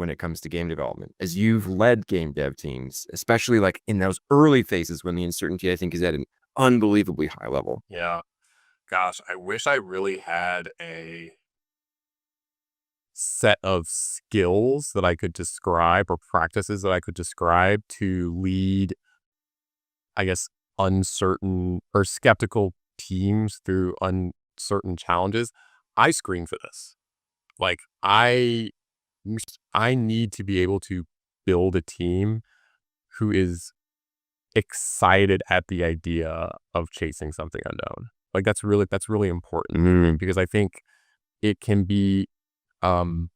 when it comes to game development, as you've led game dev teams, especially like in those early phases when the uncertainty, I think, is at an unbelievably high level. Yeah. Gosh, I wish I really had a set of skills that I could describe or practices that I could describe to lead, I guess, uncertain or skeptical teams through uncertain challenges. I screen for this. Like I need to be able to build a team who is excited at the idea of chasing something unknown. Like that's really important because I think it can be um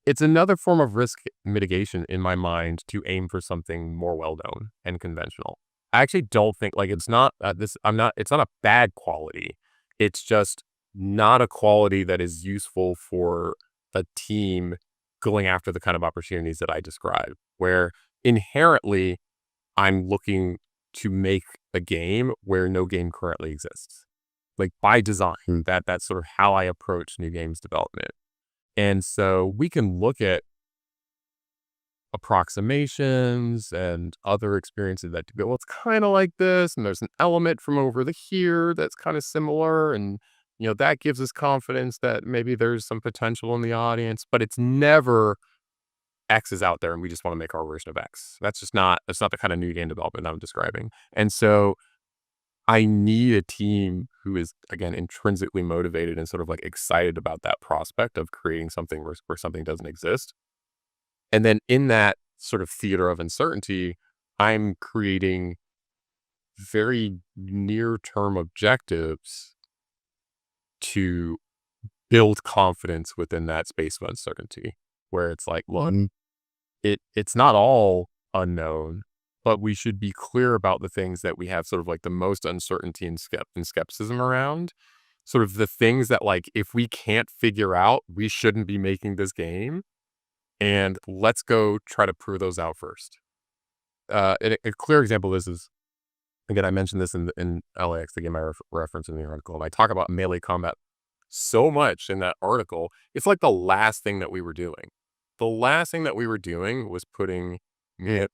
it's another form of risk mitigation in my mind to aim for something more well known and conventional. I actually don't think like it's not it's not a bad quality. It's just not a quality that is useful for a team going after the kind of opportunities that I described, where inherently I'm looking to make a game where no game currently exists. Like by design, that's sort of how I approach new games development. And so we can look at approximations and other experiences that go, well, it's kind of like this, and there's an element from over the here that's kind of similar, and that gives us confidence that maybe there's some potential in the audience, but it's never X is out there and we just want to make our version of X. That's not the kind of new game development I'm describing. And so I need a team who is, again, intrinsically motivated and sort of like excited about that prospect of creating something where something doesn't exist. And then in that sort of theater of uncertainty, I'm creating very near-term objectives to build confidence within that space of uncertainty, where it's like, look, it's not all unknown, but we should be clear about the things that we have sort of like the most uncertainty and skepticism around. Sort of the things that like, if we can't figure out, we shouldn't be making this game. And let's go try to prove those out first. A clear example of this is, again, I mentioned this in LAX, the game I referenced in the article, and I talk about melee combat so much in that article. It's like the last thing that we were doing. The last thing that we were doing was putting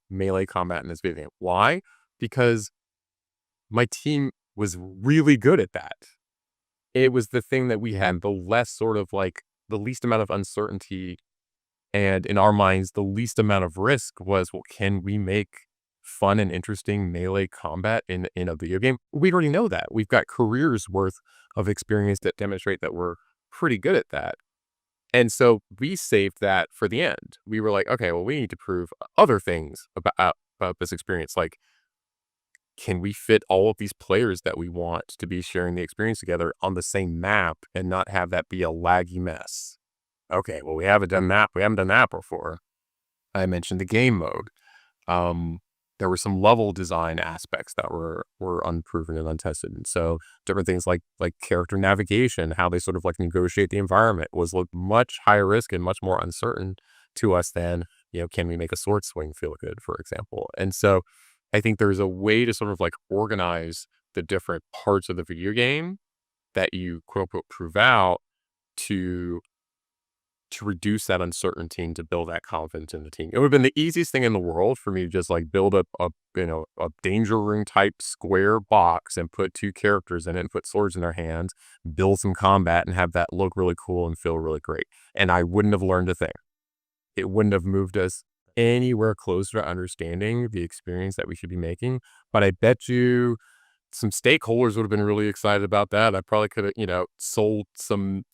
melee combat in this video game. Why? Because my team was really good at that. It was the thing that we had the less sort of like the least amount of uncertainty, and in our minds, the least amount of risk was, well, can we make fun and interesting melee combat in a video game? We already know that. We've got careers worth of experience that demonstrate that we're pretty good at that. And so we saved that for the end. We were like, okay, well, we need to prove other things about this experience. Like, can we fit all of these players that we want to be sharing the experience together on the same map and not have that be a laggy mess? Okay, well, we haven't done that. We haven't done that before. I mentioned the game mode. There were some level design aspects that were unproven and untested. And so different things like character navigation, how they sort of like negotiate the environment was much higher risk and much more uncertain to us than, can we make a sword swing feel good, for example? And so I think there's a way to sort of like organize the different parts of the video game that you quote unquote prove out to reduce that uncertainty and to build that confidence in the team. It would have been the easiest thing in the world for me to just like build up a danger room type square box and put two characters in it and put swords in their hands, build some combat and have that look really cool and feel really great. And I wouldn't have learned a thing. It wouldn't have moved us anywhere closer to understanding the experience that we should be making. But I bet you some stakeholders would have been really excited about that. I probably could have, sold some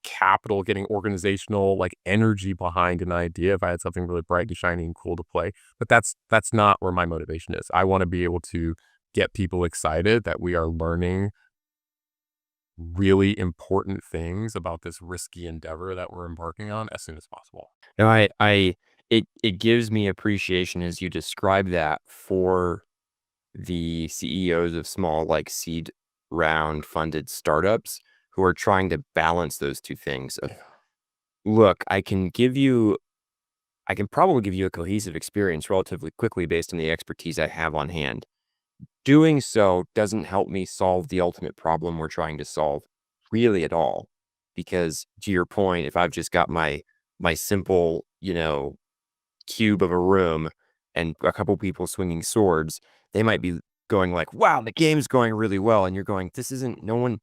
capital, getting organizational like energy behind an idea if I had something really bright and shiny and cool to play. But that's not where my motivation is. I want to be able to get people excited that we are learning really important things about this risky endeavor that we're embarking on as soon as possible. No, it gives me appreciation as you describe that for the CEOs of small like seed round funded startups who are trying to balance those two things of, look, I can probably give you a cohesive experience relatively quickly based on the expertise I have on hand. Doing so doesn't help me solve the ultimate problem we're trying to solve really at all, because to your point, if I've just got my simple, cube of a room and a couple people swinging swords, they might be going like, "Wow, the game's going really well." And you're going, "This isn't no one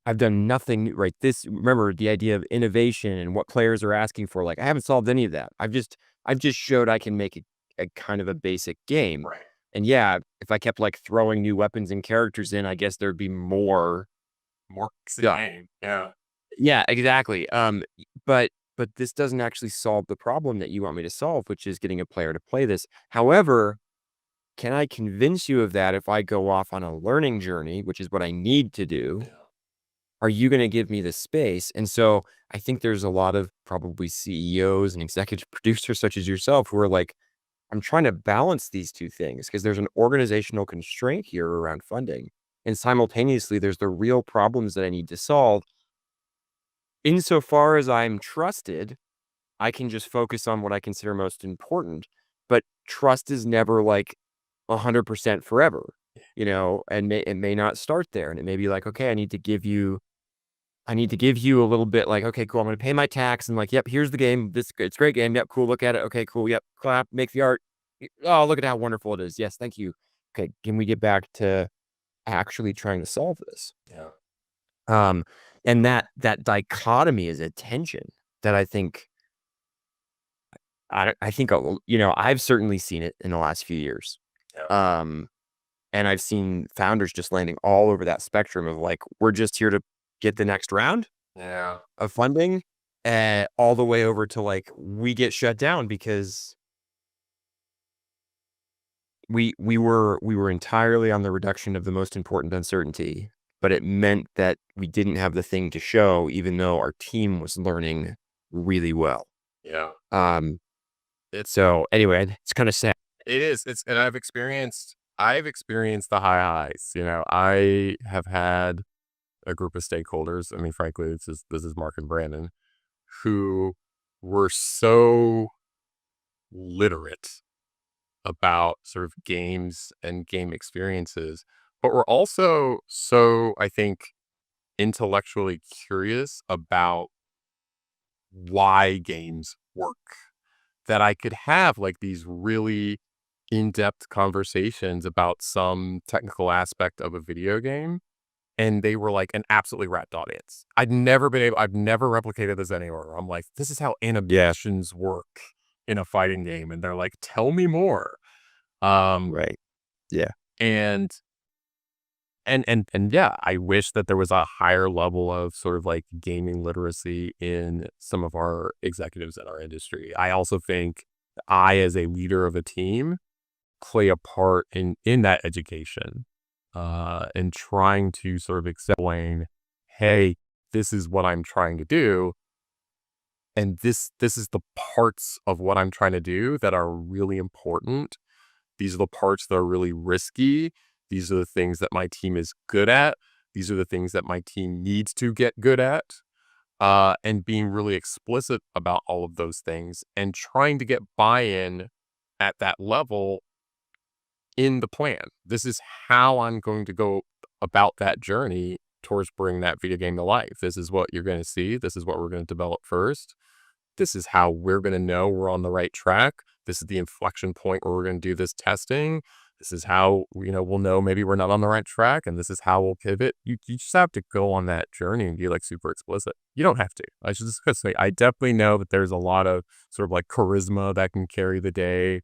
I've done nothing new," right? This remember the idea of innovation and what players are asking for, like, I haven't solved any of that. I've just showed I can make a kind of a basic game. Right. And yeah, if I kept like throwing new weapons and characters in, I guess there'd be more. More the Yeah. game. Yeah. Yeah, exactly. But this doesn't actually solve the problem that you want me to solve, which is getting a player to play this. However, can I convince you of that if I go off on a learning journey, which is what I need to do? Yeah. Are you gonna give me the space? And so I think there's a lot of probably CEOs and executive producers such as yourself who are like, I'm trying to balance these two things because there's an organizational constraint here around funding. And simultaneously, there's the real problems that I need to solve. Insofar as I'm trusted, I can just focus on what I consider most important. But trust is never like 100% forever, and it may not start there. And it may be like, okay, I need to give you a little bit like, okay, cool. I'm going to pay my tax and like, yep, here's the game. It's a great game. Yep. Cool. Look at it. Okay, cool. Yep. Clap, make the art. Oh, look at how wonderful it is. Yes. Thank you. Okay. Can we get back to actually trying to solve this? Yeah. Um, and that dichotomy is a tension that I think I've certainly seen it in the last few years. Yeah. Um, and I've seen founders just landing all over that spectrum of like, we're just here to get the next round Yeah. of funding, all the way over to like we get shut down because we were entirely on the reduction of the most important uncertainty, but it meant that we didn't have the thing to show, even though our team was learning really well. Yeah. Um, It's so anyway, it's kind of sad. it is. It's and I've experienced the high highs. I have had a group of stakeholders. I mean, frankly, this is Mark and Brandon, who were so literate about sort of games and game experiences, but were also so, I think, intellectually curious about why games work, that I could have like these really in-depth conversations about some technical aspect of a video game. And they were like an absolutely rapt audience. I've never replicated this anywhere. I'm like, this is how Yeah, animations work in a fighting game. And they're like, tell me more. Um, right. Yeah. and and yeah, I wish that there was a higher level of sort of like gaming literacy in some of our executives in our industry. I also think I, as a leader of a team, play a part in that education, and trying to sort of explain, hey, this is what I'm trying to do, and this is the parts of what I'm trying to do that are really important. These are the parts that are really risky. These are the things that my team is good at. These are the things that my team needs to get good at. And being really explicit about all of those things and trying to get buy-in at that level in the plan. This is how I'm going to go about that journey towards bringing that video game to life. This is what you're going to see. This is what we're going to develop first. This is how we're going to know we're on the right track. This is the inflection point where we're going to do this testing. This is how, we'll know maybe we're not on the right track, and this is how we'll pivot. You just have to go on that journey and be like super explicit. You don't have to. I should just say, I definitely know that there's a lot of sort of like charisma that can carry the day.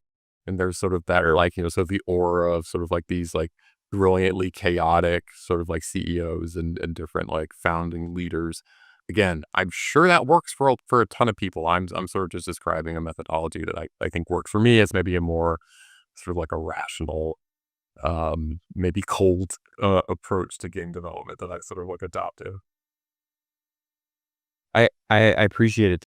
And there's sort of that, or like, sort of the aura of sort of like these like brilliantly chaotic sort of like CEOs and different like founding leaders. Again, I'm sure that works for a ton of people. I'm sort of just describing a methodology that I think works for me as maybe a more sort of like a rational, maybe cold approach to game development that I sort of like adopted. I appreciate it.